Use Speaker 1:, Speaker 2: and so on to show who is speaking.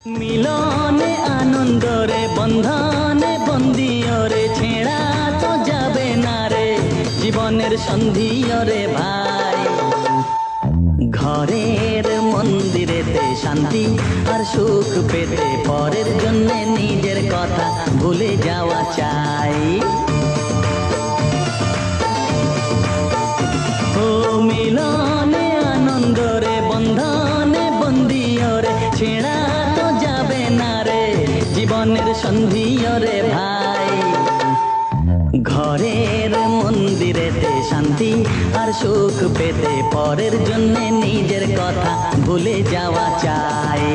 Speaker 1: মিলনে আনন্দরে বন্ধনে বন্দিয়রে ছেঁড়া তো যাবে না রে জীবনের সন্ধিয়রে ভাই। ঘরের মন্দিরেতে শান্তি আর সুখ পেতে পরের জন্য নিজের কথা ভুলে যাওয়া চাই। ও মিলনে আনন্দরে বন্ধনে বন্দিয়রে ছেঁড়া তো যাবে না রে জীবনের সন্ধিয়রে ভাই। ঘরের মন্দিরেতে শান্তি আর সুখ পেতে পরের জন্য নিজের কথা ভুলে যাওয়া চাই।